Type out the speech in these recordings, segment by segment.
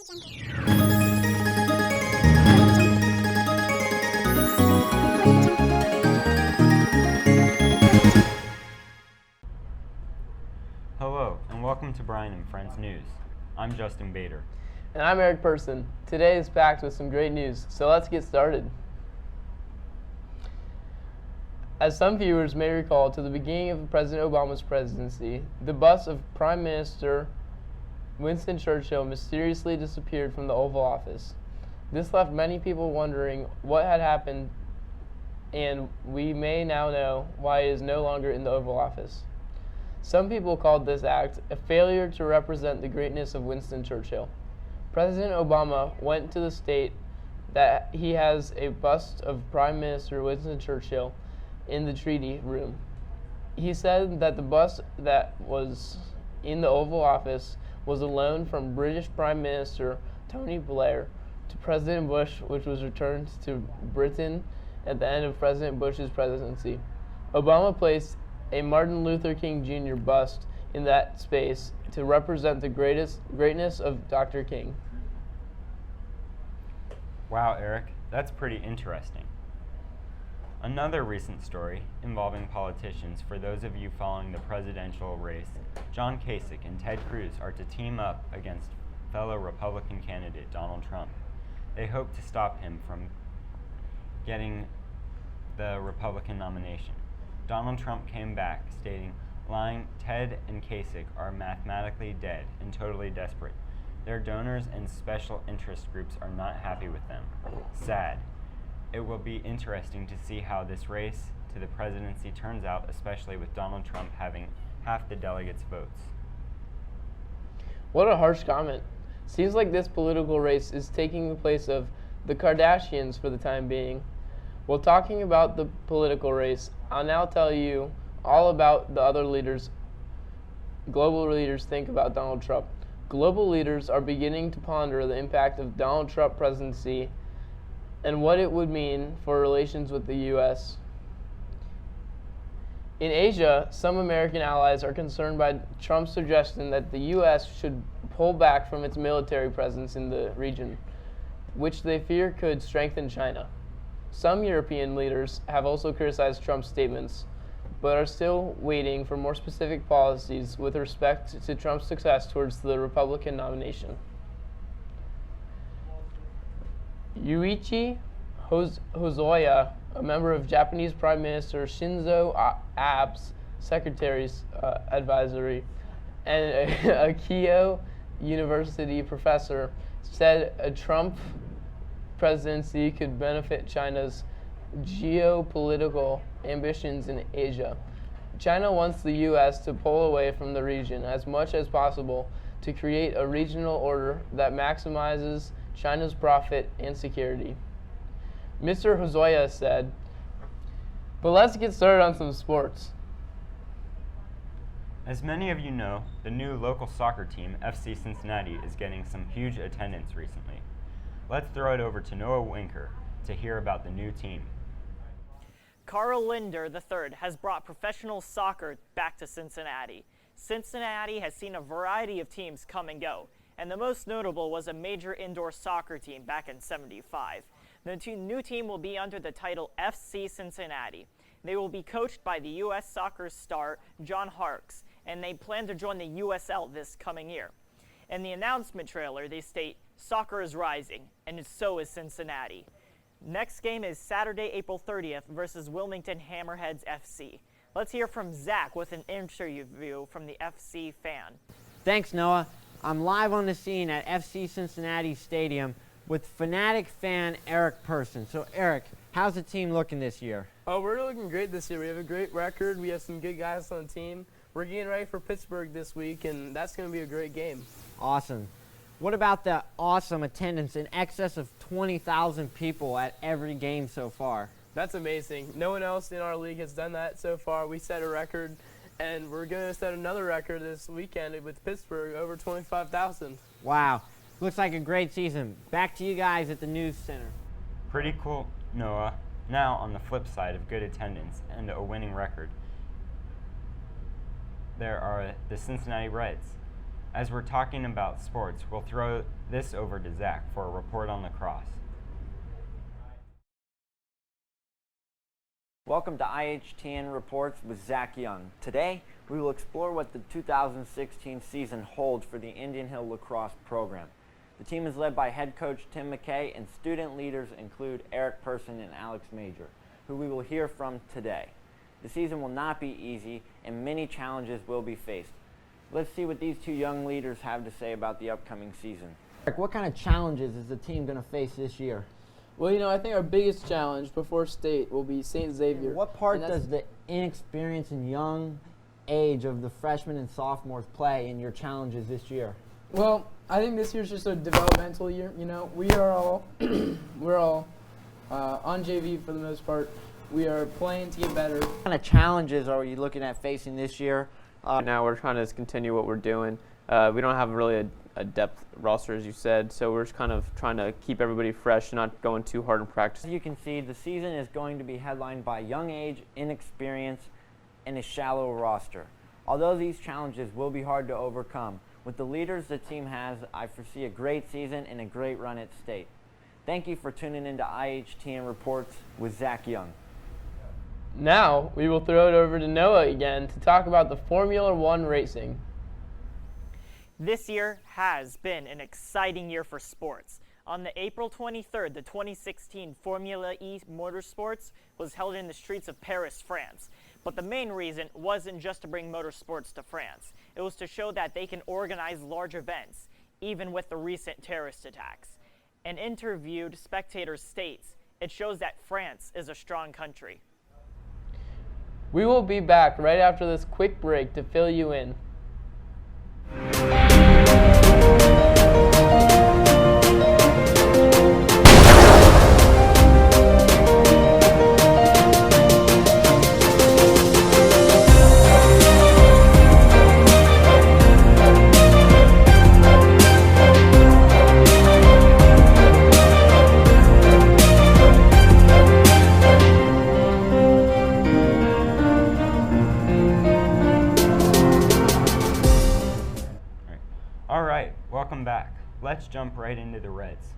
Hello, and welcome to Brian and Friends News. I'm Justin Bader. And I'm Eric Person. Today is packed with some great news, so let's get started. As some viewers may recall, to the beginning of President Obama's presidency, the bust of Prime Minister Winston Churchill mysteriously disappeared from the Oval Office. This left many people wondering what had happened, and we may now know why it is no longer in the Oval Office. Some people called this act a failure to represent the greatness of Winston Churchill. President Obama went to the state that he has a bust of Prime Minister Winston Churchill in the Treaty Room. He said that the bust that was in the Oval Office was a loan from British Prime Minister Tony Blair to President Bush, which was returned to Britain at the end of President Bush's presidency. Obama placed a Martin Luther King Jr. bust in that space to represent the greatness of Dr. King. Wow, Eric, that's pretty interesting. Another recent story involving politicians, for those of you following the presidential race, John Kasich and Ted Cruz are to team up against fellow Republican candidate Donald Trump. They hope to stop him from getting the Republican nomination. Donald Trump came back, stating, lying, Ted and Kasich are mathematically dead and totally desperate. Their donors and special interest groups are not happy with them. Sad. It will be interesting to see how this race to the presidency turns out, especially with Donald Trump having half the delegates' votes. What a harsh comment. Seems like this political race is taking the place of the Kardashians for the time being. While talking about the political race, I'll now tell you all about the other leaders, global leaders think about Donald Trump. Global leaders are beginning to ponder the impact of Donald Trump's presidency and what it would mean for relations with the U.S. In Asia, some American allies are concerned by Trump's suggestion that the U.S. should pull back from its military presence in the region, which they fear could strengthen China. Some European leaders have also criticized Trump's statements, but are still waiting for more specific policies with respect to Trump's success towards the Republican nomination. Yuichi Hosoya, a member of Japanese Prime Minister Shinzo Abe's Secretary's Advisory, and a Keio University professor, said a Trump presidency could benefit China's geopolitical ambitions in Asia. China wants the U.S. to pull away from the region as much as possible to create a regional order that maximizes China's profit and security. Mr. Hosoya said, but let's get started on some sports. As many of you know, the new local soccer team, FC Cincinnati, is getting some huge attendance recently. Let's throw it over to Noah Winker to hear about the new team. Carl Linder III has brought professional soccer back to Cincinnati. Cincinnati has seen a variety of teams come and go, and the most notable was a major indoor soccer team back in '75. The new team will be under the title FC Cincinnati. They will be coached by the U.S. soccer star John Harkes, and they plan to join the USL this coming year. In the announcement trailer, they state, "Soccer is rising, and so is Cincinnati." Next game is Saturday, April 30th versus Wilmington Hammerheads FC. Let's hear from Zach with an interview from the FC fan. Thanks, Noah. I'm live on the scene at FC Cincinnati Stadium with Fanatic fan Eric Person. So, Eric, how's the team looking this year? Oh, we're looking great this year. We have a great record. We have some good guys on the team. We're getting ready for Pittsburgh this week, and that's going to be a great game. Awesome. What about the awesome attendance in excess of 20,000 people at every game so far? That's amazing. No one else in our league has done that so far. We set a record, and we're going to set another record this weekend with Pittsburgh, over 25,000. Wow. Looks like a great season. Back to you guys at the News Center. Pretty cool, Noah. Now, on the flip side of good attendance and a winning record, there are the Cincinnati Reds. As we're talking about sports, we'll throw this over to Zach for a report on lacrosse. Welcome to IHTN Reports with Zach Young. Today, we will explore what the 2016 season holds for the Indian Hill lacrosse program. The team is led by head coach Tim McKay, and student leaders include Eric Person and Alex Major, who we will hear from today. The season will not be easy, and many challenges will be faced. Let's see what these two young leaders have to say about the upcoming season. Eric, what kind of challenges is the team going to face this year? Well, I think our biggest challenge before state will be St. Xavier. What part does the inexperience and young age of the freshmen and sophomores play in your challenges this year? Well, I think this year's just a developmental year. We are all we're all on JV for the most part. We are playing to get better. What kind of challenges are you looking at facing this year? Now we're trying to continue what we're doing. We don't have really a depth roster, as you said, so we're just kind of trying to keep everybody fresh, not going too hard in practice. As you can see, the season is going to be headlined by young age, inexperience, and a shallow roster. Although these challenges will be hard to overcome, with the leaders the team has, I foresee a great season and a great run at state. Thank you for tuning into IHTN Reports with Zach Young. Now, we will throw it over to Noah again to talk about the Formula One racing. This year has been an exciting year for sports. On the April 23rd, the 2016 Formula E Motorsports was held in the streets of Paris, France. But the main reason wasn't just to bring motorsports to France. It was to show that they can organize large events, even with the recent terrorist attacks. An interviewed spectator states, "It shows that France is a strong country." We will be back right after this quick break to fill you in. Welcome back. Let's jump right into the Reds.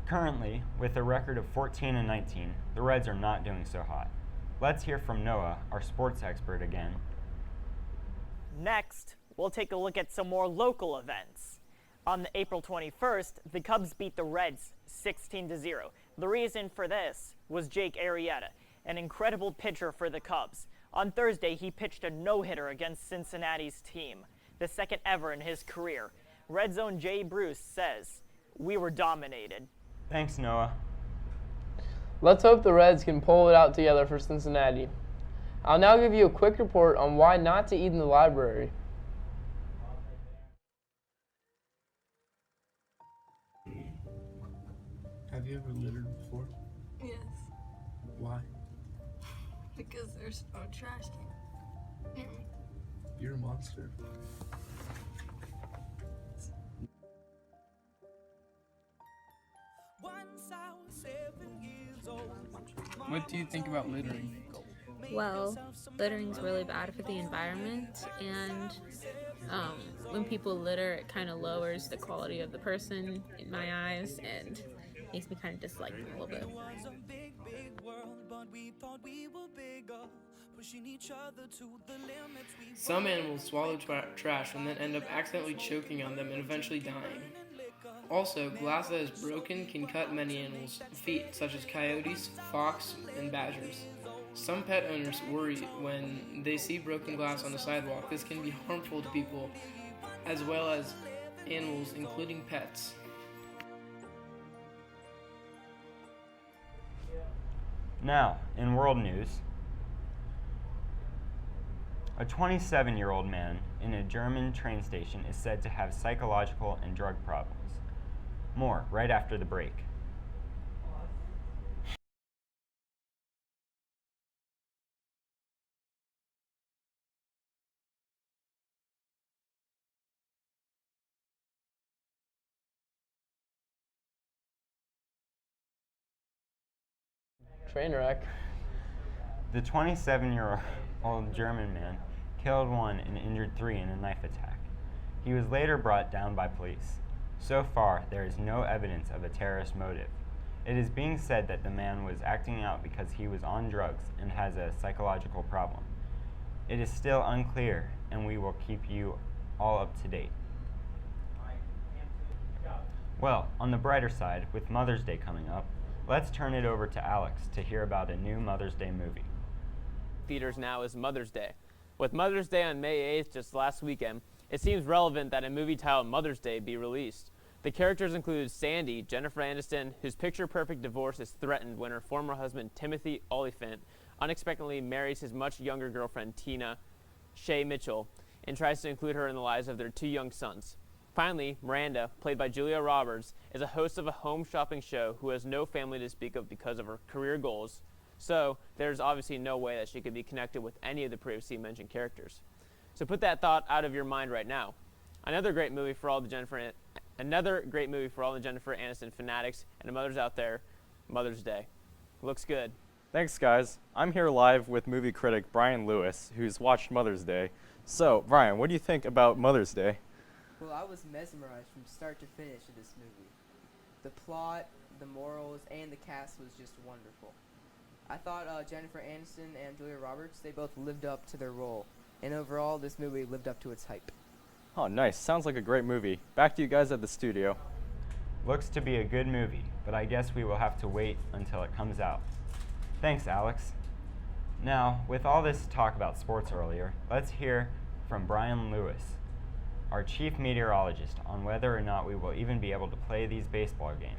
Currently, with a record of 14-19, the Reds are not doing so hot. Let's hear from Noah, our sports expert, again. Next, we'll take a look at some more local events. On the April 21st, the Cubs beat the Reds 16-0. The reason for this was Jake Arrieta, an incredible pitcher for the Cubs. On Thursday, he pitched a no-hitter against Cincinnati's team, the second ever in his career. Red Zone Jay Bruce says, "We were dominated." Thanks, Noah. Let's hope the Reds can pull it out together for Cincinnati. I'll now give you a quick report on why not to eat in the library. Have you ever littered before? Yes, Why? because there's no trash can. You're a monster. What do you think about littering? Well, littering's really bad for the environment, and when people litter, it kind of lowers the quality of the person in my eyes, and makes me kind of dislike them a little bit. Some animals swallow trash and then end up accidentally choking on them and eventually dying. Also, glass that is broken can cut many animals' feet, such as coyotes, fox, and badgers. Some pet owners worry when they see broken glass on the sidewalk. This can be harmful to people, as well as animals, including pets. Now, in world news, a 27-year-old man in a German train station is said to have psychological and drug problems. More right after the break. Train wreck. The 27-year-old German man killed one and injured three in a knife attack. He was later brought down by police. So far, there is no evidence of a terrorist motive. It is being said that the man was acting out because he was on drugs and has a psychological problem. It is still unclear, and we will keep you all up to date. Well, on the brighter side, with Mother's Day coming up, let's turn it over to Alex to hear about a new Mother's Day movie. Theaters now is Mother's Day. With Mother's Day on May 8th, just last weekend, it seems relevant that a movie titled Mother's Day be released. The characters include Sandy, Jennifer Aniston, whose picture-perfect divorce is threatened when her former husband, Timothy Olyphant, unexpectedly marries his much younger girlfriend, Tina Shay Mitchell, and tries to include her in the lives of their 2 young sons. Finally, Miranda, played by Julia Roberts, is a host of a home shopping show who has no family to speak of because of her career goals, so there's obviously no way that she could be connected with any of the previously mentioned characters. So put that thought out of your mind right now. Another great movie for all the Jennifer Aniston fanatics and the mothers out there, Mother's Day. Looks good. Thanks, guys. I'm here live with movie critic Brian Lewis, who's watched Mother's Day. So, Brian, what do you think about Mother's Day? Well, I was mesmerized from start to finish of this movie. The plot, the morals, and the cast was just wonderful. I thought Jennifer Aniston and Julia Roberts, they both lived up to their role. And overall, this movie lived up to its hype. Oh, nice. Sounds like a great movie. Back to you guys at the studio. Looks to be a good movie, but I guess we will have to wait until it comes out. Thanks, Alex. Now, with all this talk about sports earlier, let's hear from Brian Lewis, our chief meteorologist, on whether or not we will even be able to play these baseball games.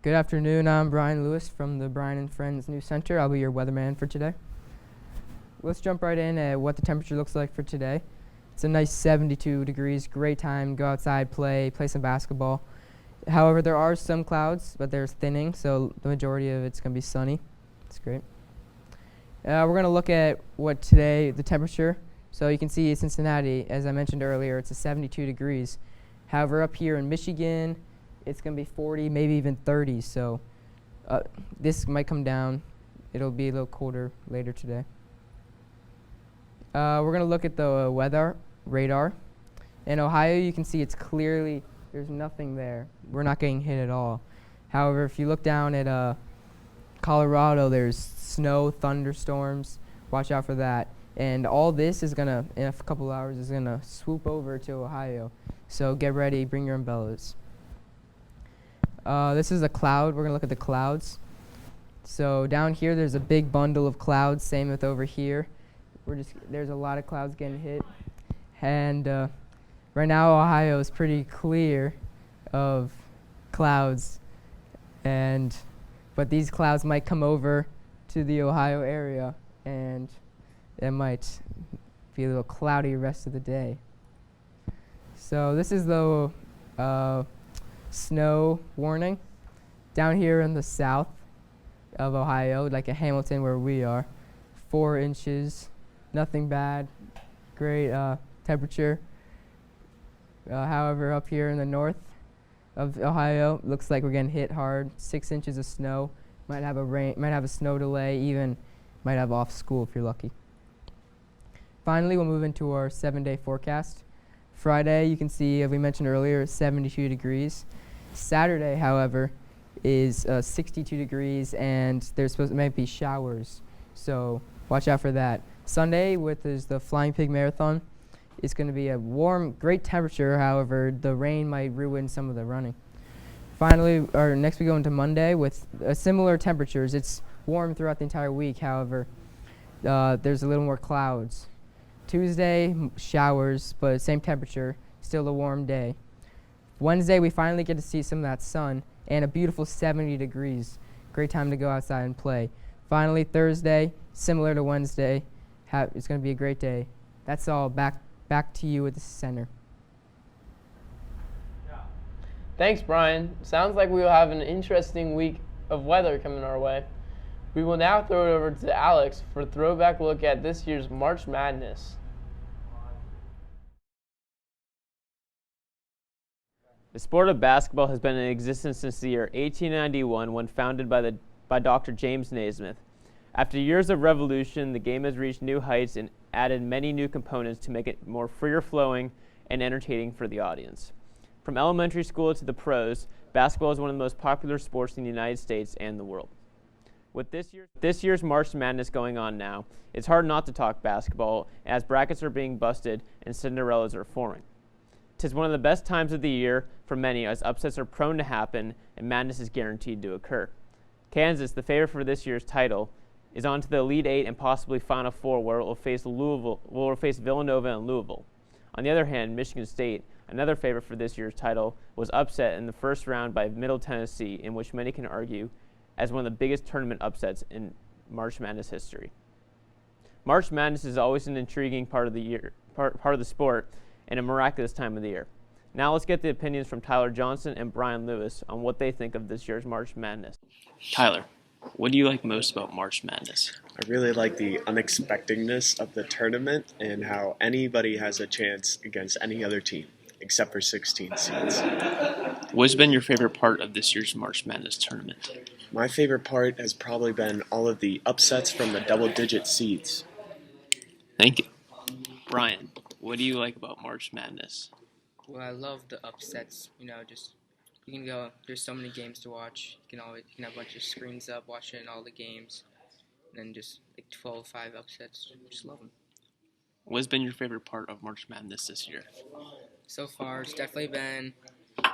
Good afternoon, I'm Brian Lewis from the Brian and Friends News Center. I'll be your weatherman for today. Let's jump right in at what the temperature looks like for today. It's a nice 72 degrees, great time, go outside, play some basketball. However, there are some clouds, but they're thinning, so the majority of it's gonna be sunny. It's great. We're gonna look at what today, the temperature. So you can see Cincinnati, as I mentioned earlier, it's a 72 degrees. However, up here in Michigan, it's going to be 40, maybe even 30, so this might come down. It'll be a little colder later today. We're going to look at the weather radar. In Ohio, you can see it's clearly, there's nothing there. We're not getting hit at all. However, if you look down at Colorado, there's snow, thunderstorms. Watch out for that. And all this is going to, in a couple hours, is going to swoop over to Ohio. So get ready, bring your umbrellas. This is a cloud. We're going to look at the clouds. So down here, there's a big bundle of clouds. Same with over here. There's a lot of clouds getting hit. And right now, Ohio is pretty clear of clouds. But these clouds might come over to the Ohio area, and it might be a little cloudy the rest of the day. So this is the snow warning down here in the south of Ohio, like at Hamilton where we are. 4 inches, nothing bad, great temperature. However, up here in the north of Ohio, looks like we're getting hit hard. 6 inches of snow, might have a snow delay, even might have off school if you're lucky. Finally, we'll move into our 7-day forecast. Friday, you can see, as we mentioned earlier, 72 degrees. Saturday, however, is 62 degrees, and there's might be showers, so watch out for that. Sunday, is the Flying Pig Marathon. It's going to be a warm, great temperature. However, the rain might ruin some of the running. Finally, next we go into Monday with similar temperatures. It's warm throughout the entire week. However, there's a little more clouds. Tuesday, showers, but same temperature, still a warm day. Wednesday, we finally get to see some of that sun and a beautiful 70 degrees. Great time to go outside and play. Finally, Thursday, similar to Wednesday, it's going to be a great day. That's all. Back to you at the center. Thanks, Brian. Sounds like we will have an interesting week of weather coming our way. We will now throw it over to Alex for a throwback look at this year's March Madness. The sport of basketball has been in existence since the year 1891 when founded by Dr. James Naismith. After years of revolution, the game has reached new heights and added many new components to make it more freer flowing and entertaining for the audience. From elementary school to the pros, basketball is one of the most popular sports in the United States and the world. With this year's March Madness going on now, it's hard not to talk basketball as brackets are being busted and Cinderellas are forming. 'Tis one of the best times of the year for many as upsets are prone to happen and madness is guaranteed to occur. Kansas, the favorite for this year's title, is on to the Elite Eight and possibly Final Four, where it will face Villanova and Louisville. On the other hand, Michigan State, another favorite for this year's title, was upset in the first round by Middle Tennessee, in which many can argue as one of the biggest tournament upsets in March Madness history. March Madness is always an intriguing part of the sport and a miraculous time of the year. Now let's get the opinions from Tyler Johnson and Brian Lewis on what they think of this year's March Madness. Tyler, what do you like most about March Madness? I really like the unexpectedness of the tournament and how anybody has a chance against any other team, except for 16 seeds. What's been your favorite part of this year's March Madness tournament? My favorite part has probably been all of the upsets from the double-digit seeds. Thank you. Brian, what do you like about March Madness? Well, I love the upsets. You can go. There's so many games to watch. You can have a bunch of screens up, watching all the games, and then just like 12-5 upsets. Just love them. What's been your favorite part of March Madness this year? So far, it's definitely been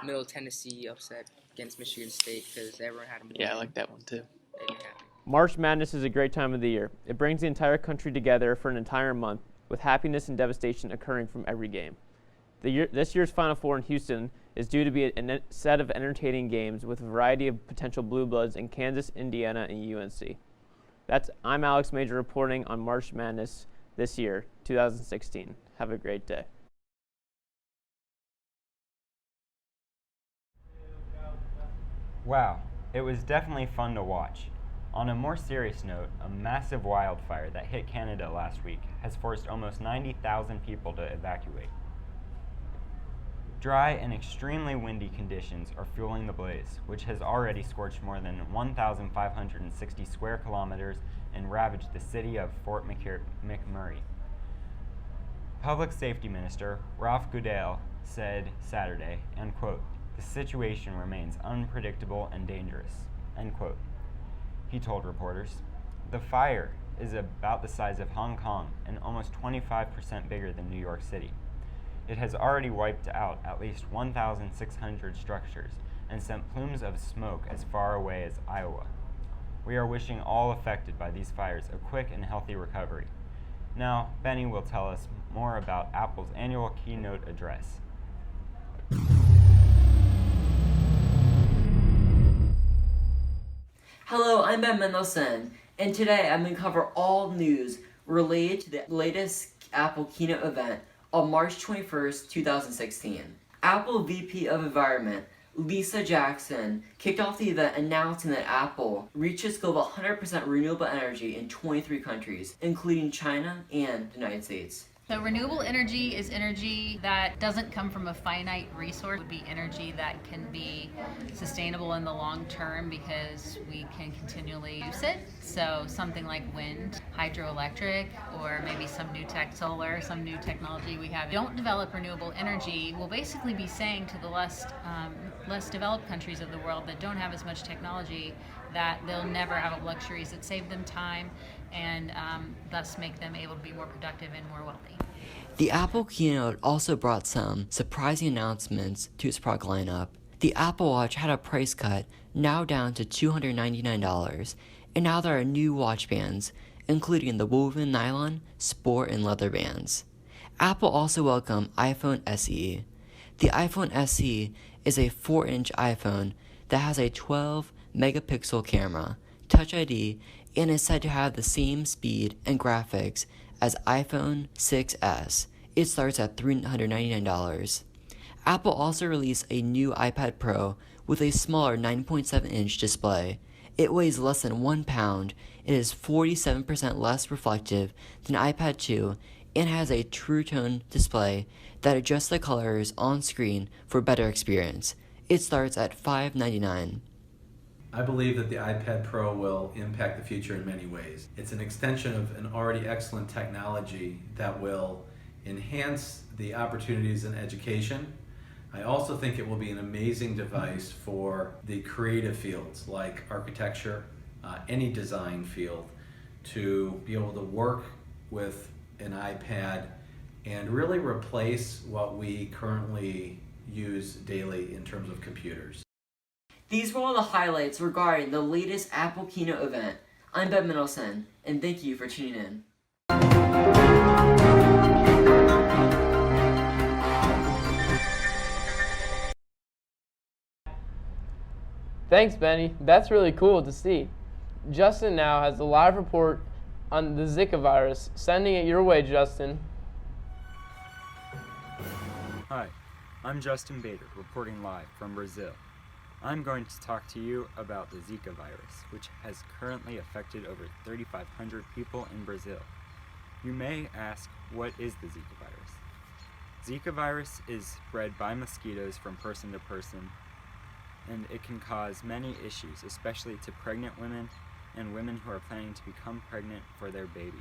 Middle Tennessee upset against Michigan State because everyone had them. Yeah, I like that one too. March Madness is a great time of the year. It brings the entire country together for an entire month, with happiness and devastation occurring from every game. This year's Final Four in Houston is due to be a set of entertaining games with a variety of potential blue bloods in Kansas, Indiana, and UNC. I'm Alex Major reporting on March Madness this year, 2016. Have a great day. Wow, it was definitely fun to watch. On a more serious note, a massive wildfire that hit Canada last week has forced almost 90,000 people to evacuate. Dry and extremely windy conditions are fueling the blaze, which has already scorched more than 1,560 square kilometers and ravaged the city of Fort McMurray. Public Safety Minister Ralph Goodale said Saturday, and quote, "The situation remains unpredictable and dangerous," end quote. He told reporters, "The fire is about the size of Hong Kong and almost 25% bigger than New York City. It has already wiped out at least 1,600 structures and sent plumes of smoke as far away as Iowa. We are wishing all affected by these fires a quick and healthy recovery." Now, Benny will tell us more about Apple's annual keynote address. Hello, I'm Ben Mendelsohn, and today I'm going to cover all news related to the latest Apple keynote event on March 21st, 2016. Apple VP of Environment Lisa Jackson kicked off the event announcing that Apple reached its goal of 100% renewable energy in 23 countries, including China and the United States. So renewable energy is energy that doesn't come from a finite resource. It would be energy that can be sustainable in the long term because we can continually use it. So something like wind, hydroelectric, or maybe some new solar, some new technology we have. Don't develop renewable energy will basically be saying to the less developed countries of the world that don't have as much technology that they'll never have luxuries that save them time and thus make them able to be more productive and more wealthy. The Apple keynote also brought some surprising announcements to its product lineup. The Apple Watch had a price cut, now down to $299, and now there are new watch bands, including the woven nylon, sport, and leather bands. Apple also welcomed iPhone SE. The iPhone SE is a 4-inch iPhone that has a 12-megapixel camera, Touch ID, and is said to have the same speed and graphics as iPhone 6s. It starts at $399. Apple also released a new iPad Pro with a smaller 9.7-inch display. It weighs less than 1 pound, it is 47% less reflective than iPad 2, and has a True Tone display that adjusts the colors on screen for better experience. It starts at $5.99. I believe that the iPad Pro will impact the future in many ways. It's an extension of an already excellent technology that will enhance the opportunities in education. I also think it will be an amazing device for the creative fields like architecture, any design field, to be able to work with an iPad and really replace what we currently use daily in terms of computers. These were all the highlights regarding the latest Apple keynote event. I'm Ben Middleton, and thank you for tuning in. Thanks, Benny. That's really cool to see. Justin now has a live report on the Zika virus. Sending it your way, Justin. Hi, I'm Justin Bader, reporting live from Brazil. I'm going to talk to you about the Zika virus, which has currently affected over 3,500 people in Brazil. You may ask, what is the Zika virus? Zika virus is spread by mosquitoes from person to person, and it can cause many issues, especially to pregnant women and women who are planning to become pregnant for their baby.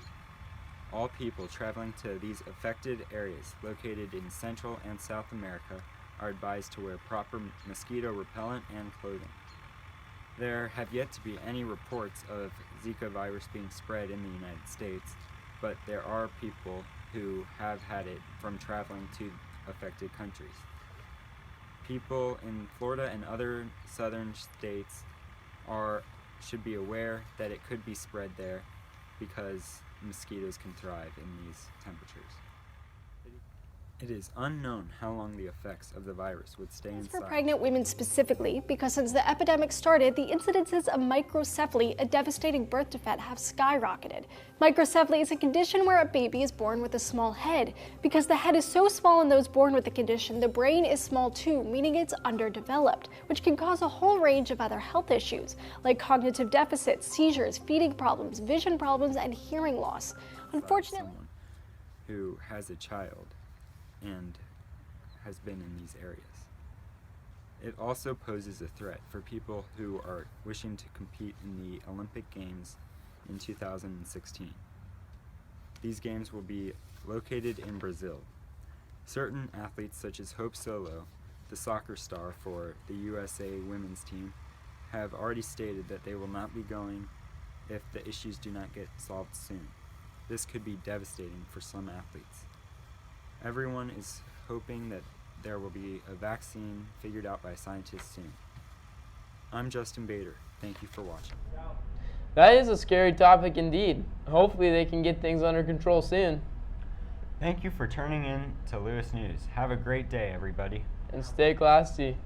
All people traveling to these affected areas located in Central and South America are advised to wear proper mosquito repellent and clothing. There have yet to be any reports of Zika virus being spread in the United States, but there are people who have had it from traveling to affected countries. People in Florida and other southern states should be aware that it could be spread there because mosquitoes can thrive in these temperatures. It is unknown how long the effects of the virus would stay inside. For pregnant women specifically, because since the epidemic started, the incidences of microcephaly, a devastating birth defect, have skyrocketed. Microcephaly is a condition where a baby is born with a small head. Because the head is so small in those born with the condition, the brain is small too, meaning it's underdeveloped, which can cause a whole range of other health issues, like cognitive deficits, seizures, feeding problems, vision problems, and hearing loss. Unfortunately, someone who has a child and has been in these areas. It also poses a threat for people who are wishing to compete in the Olympic Games in 2016. These games will be located in Brazil. Certain athletes such as Hope Solo, the soccer star for the USA women's team, have already stated that they will not be going if the issues do not get solved soon. This could be devastating for some athletes. Everyone is hoping that there will be a vaccine figured out by scientists soon. I'm Justin Bader. Thank you for watching. That is a scary topic indeed. Hopefully they can get things under control soon. Thank you for turning in to Lewis News. Have a great day, everybody. And stay classy.